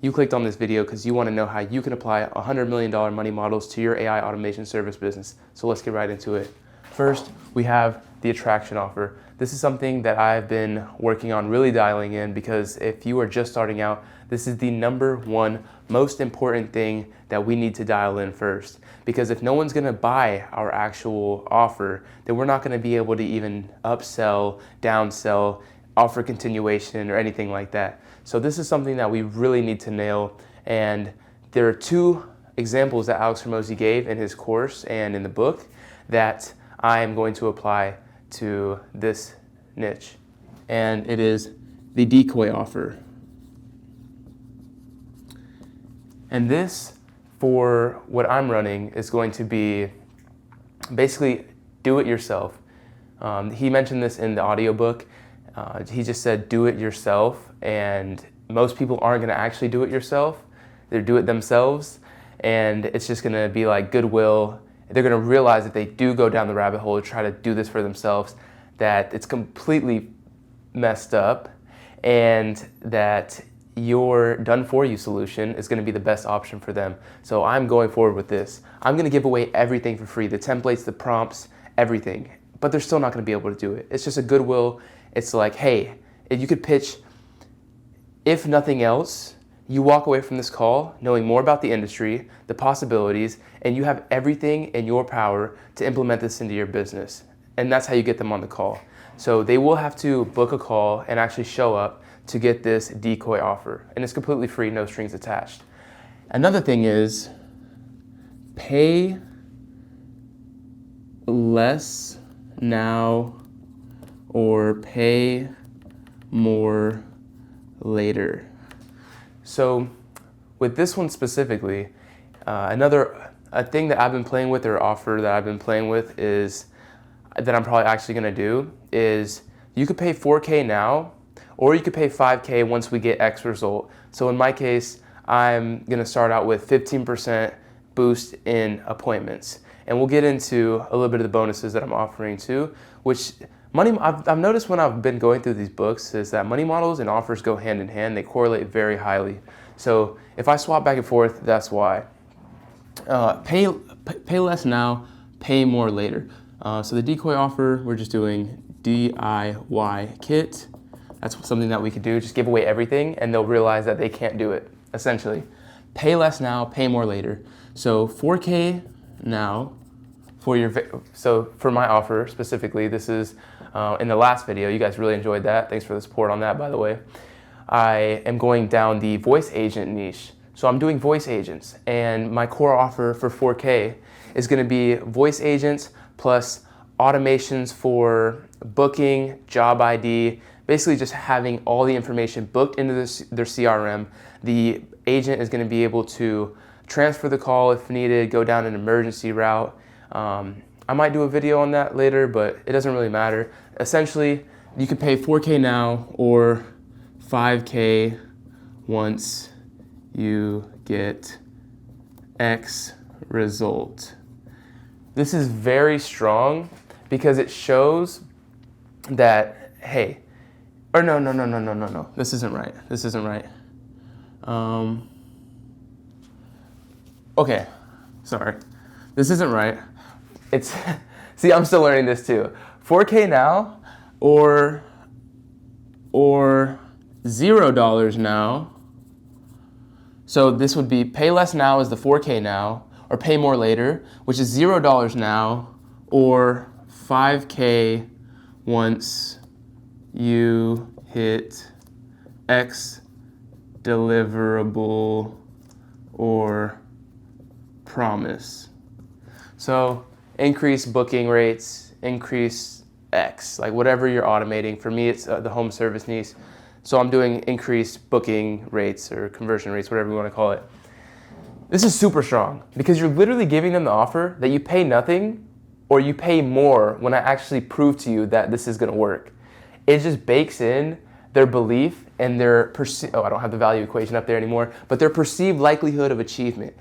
you clicked on this video because you want to know how you can apply $100 million money models to your AI automation service business. So let's get right into it. First, we have the attraction offer. This is something that I've been working on really dialing in, because if you are just starting out, this is the number one most important thing that we need to dial in first. Because if no one's gonna buy our actual offer, then we're not gonna be able to even upsell, downsell, offer continuation, or anything like that. So this is something that we really need to nail. And there are two examples that Alex Hormozi gave in his course and in the book that I am going to apply to this niche. And it is the decoy offer. And this, for what I'm running, is going to be basically do it yourself. He mentioned this in the audiobook. He just said do it yourself, and most people aren't going to actually do it yourself. They do it themselves, and it's just going to be like goodwill. They're going to realize that they do go down the rabbit hole to try to do this for themselves, that it's completely messed up, and that your done-for-you solution is going to be the best option for them. So I'm going forward with this. I'm going to give away everything for free, the templates, the prompts, everything. But they're still not going to be able to do it. It's just a goodwill. It's like, hey, if you could pitch, if nothing else, you walk away from this call knowing more about the industry, the possibilities, and you have everything in your power to implement this into your business. And that's how you get them on the call. So they will have to book a call and actually show up to get this decoy offer. And it's completely free, no strings attached. Another thing is pay less now or pay more later. So with this one specifically, a thing that I've been playing with, or offer that I've been playing with, is that I'm probably actually gonna do is you could pay 4K now, or you could pay 5K once we get X result. So in my case, I'm gonna start out with 15% boost in appointments. And we'll get into a little bit of the bonuses that I'm offering too, which I've noticed when I've been going through these books is that money models and offers go hand in hand. They correlate very highly. So if I swap back and forth, that's why. Pay less now, pay more later. So the decoy offer, we're just doing DIY kit. That's something that we could do, just give away everything, and they'll realize that they can't do it, essentially. Pay less now, pay more later. So 4K now, so for my offer specifically, this is in the last video, you guys really enjoyed that. Thanks for the support on that, by the way. I am going down the voice agent niche. So I'm doing voice agents, and my core offer for 4K is gonna be voice agents plus automations for booking, job ID, basically just having all the information booked into their CRM. The agent is going to be able to transfer the call if needed, go down an emergency route. I might do a video on that later, but it doesn't really matter. Essentially, you could pay 4K now or 5K once you get X result. This is very strong because it shows that, hey, or no. This isn't right. Okay, sorry. This isn't right. It's, see, I'm still learning this too. 4K now or $0 now. So this would be pay less now is the 4K now, or pay more later, which is $0 now, or 5K once you hit X deliverable or promise. So increase booking rates, increase X, like whatever you're automating. For me, it's the home service niche. So I'm doing increased booking rates or conversion rates, whatever you want to call it. This is super strong because you're literally giving them the offer that you pay nothing or you pay more when I actually prove to you that this is going to work. It just bakes in their belief and their I don't have the value equation up there anymore, but their perceived likelihood of achievement.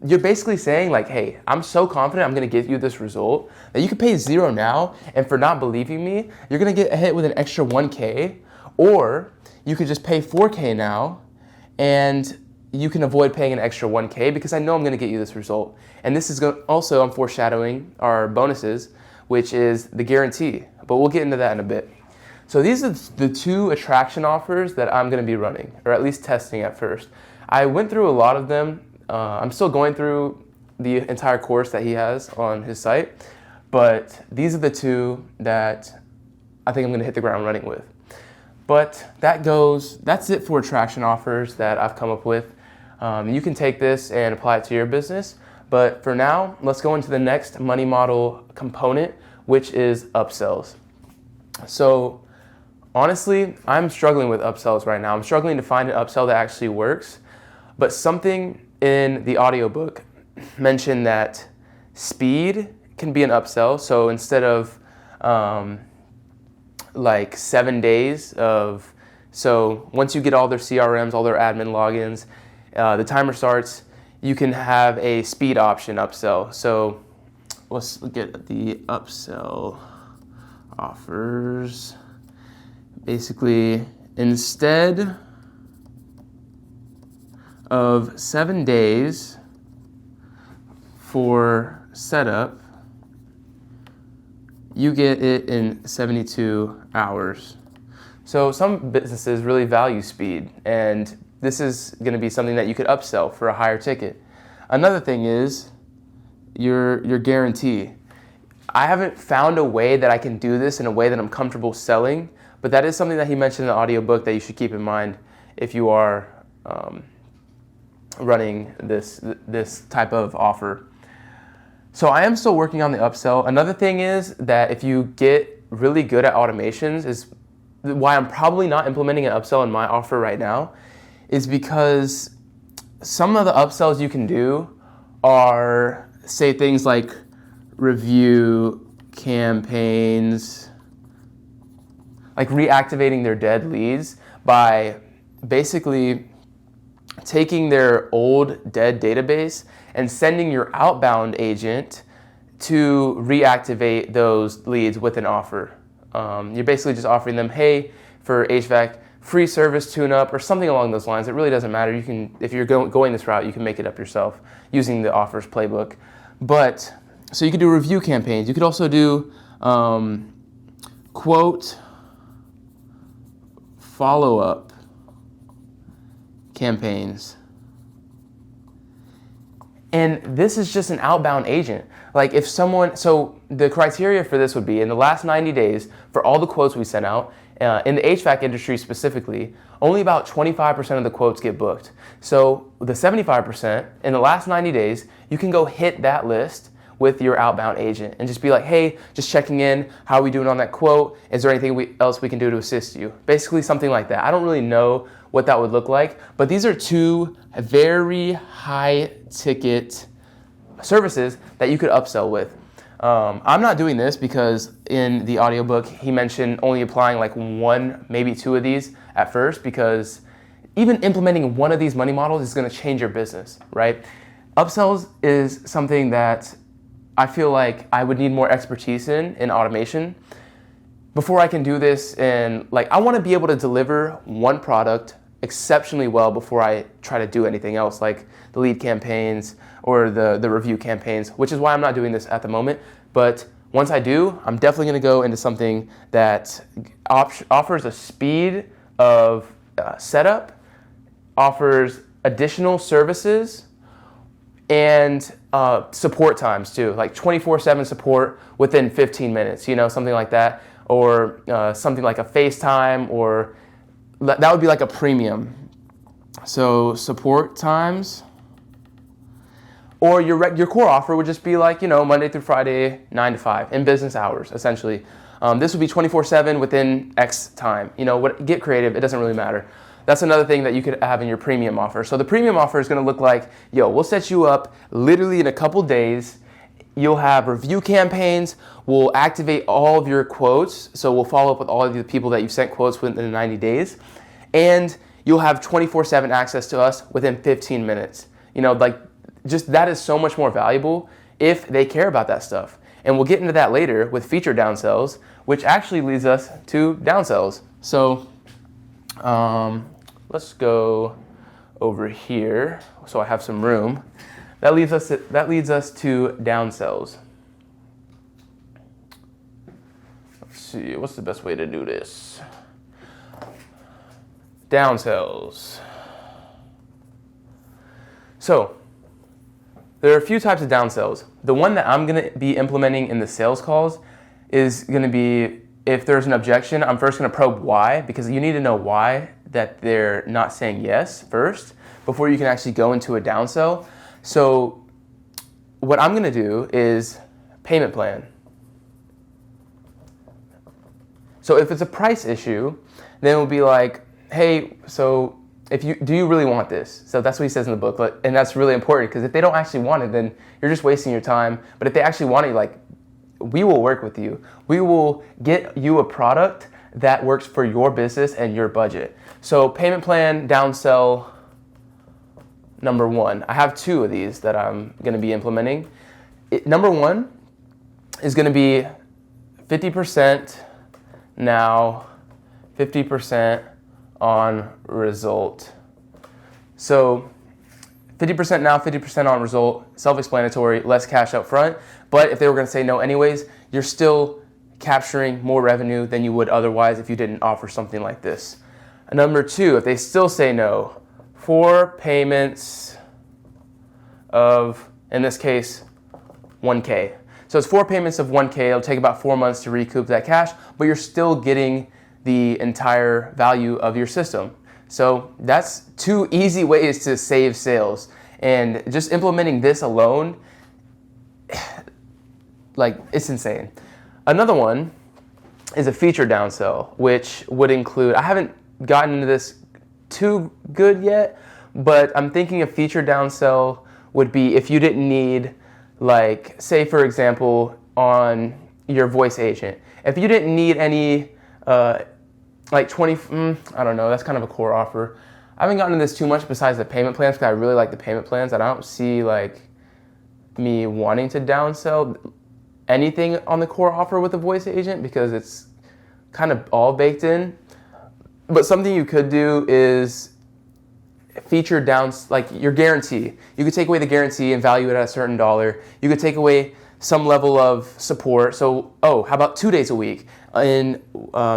You're basically saying like, hey, I'm so confident I'm going to get you this result that you can pay $0 now, and for not believing me, you're going to get hit with an extra 1K, or you could just pay 4K now, and you can avoid paying an extra 1K because I know I'm going to get you this result. And this is also, I'm foreshadowing our bonuses, which is the guarantee. But we'll get into that in a bit. So these are the 2 attraction offers that I'm going to be running, or at least testing at first. I went through a lot of them. I'm still going through the entire course that he has on his site, but these are the 2 that I think I'm going to hit the ground running with. But that's it for attraction offers that I've come up with. You can take this and apply it to your business, but for now, let's go into the next money model component, which is upsells. So honestly, I'm struggling with upsells right now. I'm struggling to find an upsell that actually works, but something in the audiobook mentioned that speed can be an upsell. So instead of like 7 days so once you get all their CRMs, all their admin logins, the timer starts, you can have a speed option upsell. So let's look at the upsell offers. Basically, instead of 7 days for setup, you get it in 72 hours. So some businesses really value speed, and this is going to be something that you could upsell for a higher ticket. Another thing is your guarantee. I haven't found a way that I can do this in a way that I'm comfortable selling, but that is something that he mentioned in the audiobook that you should keep in mind if you are running this type of offer. So I am still working on the upsell. Another thing is that if you get really good at automations, is why I'm probably not implementing an upsell in my offer right now, is because some of the upsells you can do are, say, things like review campaigns, like reactivating their dead leads by basically taking their old dead database and sending your outbound agent to reactivate those leads with an offer. You're basically just offering them, hey, for HVAC, free service tune-up or something along those lines. It really doesn't matter. You can, if you're going this route, you can make it up yourself using the offers playbook. But so you could do review campaigns. You could also do quote follow-up campaigns. And this is just an outbound agent. Like if someone, so the criteria for this would be in the last 90 days for all the quotes we sent out, in the HVAC industry specifically, only about 25% of the quotes get booked. So the 75%, in the last 90 days, you can go hit that list with your outbound agent and just be like, hey, just checking in, how are we doing on that quote? Is there anything else we can do to assist you? Basically something like that. I don't really know what that would look like, but these are 2 very high ticket services that you could upsell with. I'm not doing this because in the audiobook he mentioned only applying like 1, maybe 2 of these at first, because even implementing one of these money models is going to change your business, right? Upsells is something that I feel like I would need more expertise in automation before I can do this. And like, I want to be able to deliver one product exceptionally well before I try to do anything else, like the lead campaigns or the review campaigns, which is why I'm not doing this at the moment. But once I do, I'm definitely going to go into something that offers a speed of setup, offers additional services, and support times too, like 24/7 support within 15 minutes, something like that, or something like a FaceTime, or that would be like a premium. So support times, or your core offer would just be like, Monday through Friday, 9 to 5 in business hours, essentially. This would be 24/7 within X time. Get creative, it doesn't really matter. That's another thing that you could have in your premium offer. So the premium offer is going to look like, we'll set you up literally in a couple days. You'll have review campaigns. We'll activate all of your quotes. So we'll follow up with all of the people that you've sent quotes within 90 days. And you'll have 24/7 access to us within 15 minutes. Just that is so much more valuable if they care about that stuff. And we'll get into that later with feature downsells, which actually leads us to downsells. So let's go over here, so I have some room. That leads us to downsells. Let's see, what's the best way to do this? Downsells. So there are a few types of downsells. The one that I'm going to be implementing in the sales calls is going to be, if there's an objection, I'm first going to probe why, because you need to know why that they're not saying yes first before you can actually go into a downsell. So what I'm going to do is payment plan. So if it's a price issue, then it will be like, hey, so do you really want this? So that's what he says in the booklet, and that's really important, because if they don't actually want it, then you're just wasting your time. But if they actually want it, like, we will work with you. We will get you a product that works for your business and your budget. So payment plan downsell number 1. I have 2 of these that I'm going to be implementing. Number 1 is going to be 50% now, 50% on result. So 50% now, 50% on result, self-explanatory, less cash up front. But if they were going to say no anyways, you're still capturing more revenue than you would otherwise if you didn't offer something like this. And number 2, if they still say no, 4 payments of, in this case, 1K. So it's 4 payments of 1K. It'll take about 4 months to recoup that cash, but you're still getting the entire value of your system. So that's 2 easy ways to save sales. And just implementing this alone, like, it's insane. Another one is a feature downsell, which would include, I haven't gotten into this too good yet, but I'm thinking a feature downsell would be if you didn't need, like, say for example, on your voice agent, if you didn't need any like 20, I don't know, that's kind of a core offer. I haven't gotten into this too much besides the payment plans, because I really like the payment plans, and I don't see like me wanting to downsell anything on the core offer with a voice agent, because it's kind of all baked in. But something you could do is feature like your guarantee. You could take away the guarantee and value it at a certain dollar. You could take away some level of support. So, how about 2 days a week in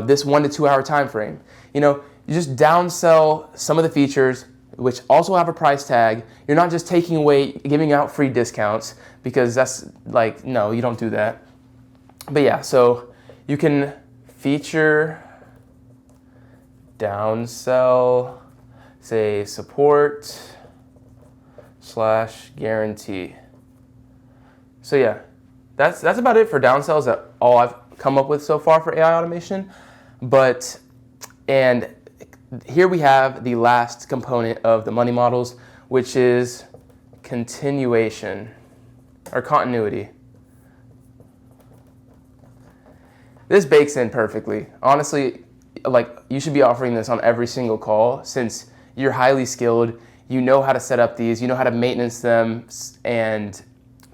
this 1 to 2 hour time frame? You know, you just downsell some of the features, which also have a price tag. You're not just taking away, giving out free discounts, because that's like, no, you don't do that. But yeah, so you can feature downsell, say support / guarantee. So yeah, that's about it for downsells. That all I've come up with so far for AI automation. And here we have the last component of the money models, which is continuation or continuity. This bakes in perfectly. Honestly, like, you should be offering this on every single call, since you're highly skilled, you know how to set up these, you know how to maintenance them, and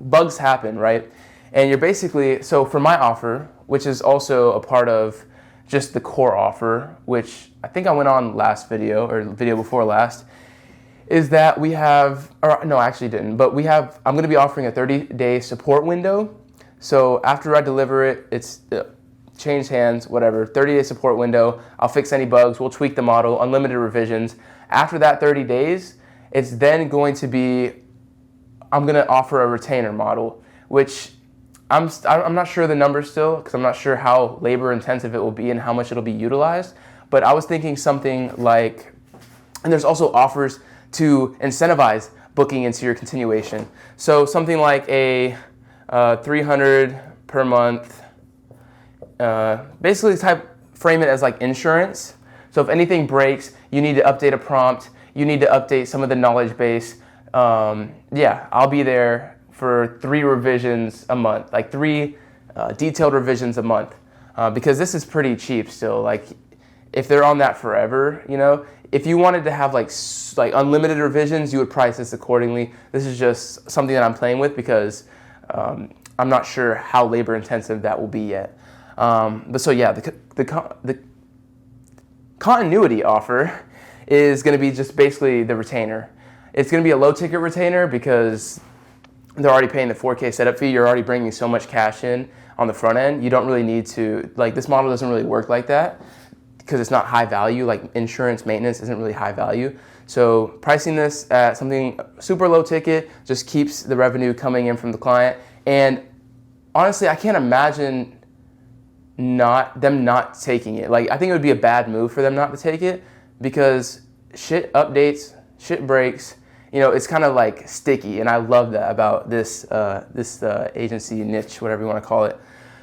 bugs happen, right? And you're basically, so for my offer, which is also a part of just the core offer, which I think I went on last video or video before last, is that we have, or no, I actually didn't, but I'm going to be offering a 30-day support window. So after I deliver it, it's changed hands, whatever, 30-day support window. I'll fix any bugs. We'll tweak the model, unlimited revisions. After that 30 days, it's then going to be, I'm going to offer a retainer model, which I'm not sure the numbers still, because I'm not sure how labor intensive it will be and how much it'll be utilized. But I was thinking something like, and there's also offers to incentivize booking into your continuation. So something like a $300 per month, basically frame it as like insurance. So if anything breaks, you need to update a prompt, you need to update some of the knowledge base. I'll be there for 3 revisions a month, like 3 detailed revisions a month, because this is pretty cheap still. Like, if they're on that forever, you know, if you wanted to have like unlimited revisions, you would price this accordingly. This is just something that I'm playing with, because I'm not sure how labor intensive that will be yet. But so yeah, the continuity offer is going to be just basically the retainer. It's going to be a low ticket retainer because they're already paying the 4K setup fee. You're already bringing so much cash in on the front end. You don't really need to, like, this model doesn't really work like that because it's not high value. Like insurance maintenance isn't really high value. So pricing this at something super low ticket just keeps the revenue coming in from the client. And honestly, I can't imagine them not taking it. Like, I think it would be a bad move for them not to take it because shit updates, shit breaks. You know, it's kind of like sticky, and I love that about this agency niche, whatever you want to call it.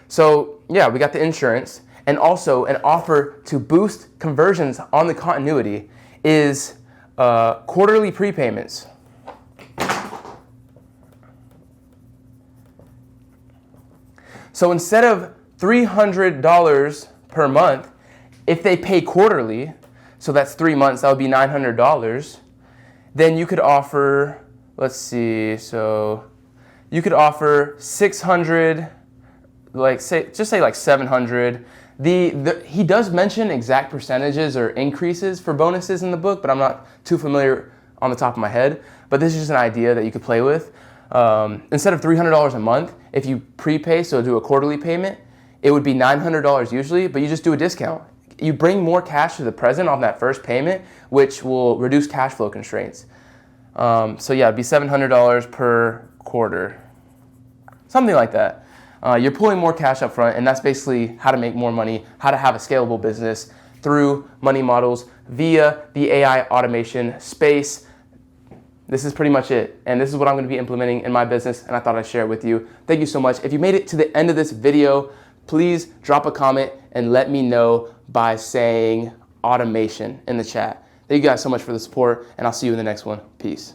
So yeah, we got the insurance, and also an offer to boost conversions on the continuity is quarterly prepayments. So instead of $300 per month, if they pay quarterly, so that's 3 months, that would be $900. Then you could offer, let's see, so you could offer 600, like say like 700. He does mention exact percentages or increases for bonuses in the book, but I'm not too familiar on the top of my head. But this is just an idea that you could play with. Instead of $300 a month, if you prepay, so do a quarterly payment, it would be $900 usually, but you just do a discount. You bring more cash to the present on that first payment, which will reduce cash flow constraints. So yeah, it'd be $700 per quarter, something like that. You're pulling more cash up front, and that's basically how to make more money, how to have a scalable business through money models via the AI automation space. This is pretty much it, and this is what I'm going to be implementing in my business, and I thought I'd share it with you. Thank you so much. If you made it to the end of this video, please drop a comment and let me know by saying automation in the chat. Thank you guys so much for the support, and I'll see you in the next one. Peace.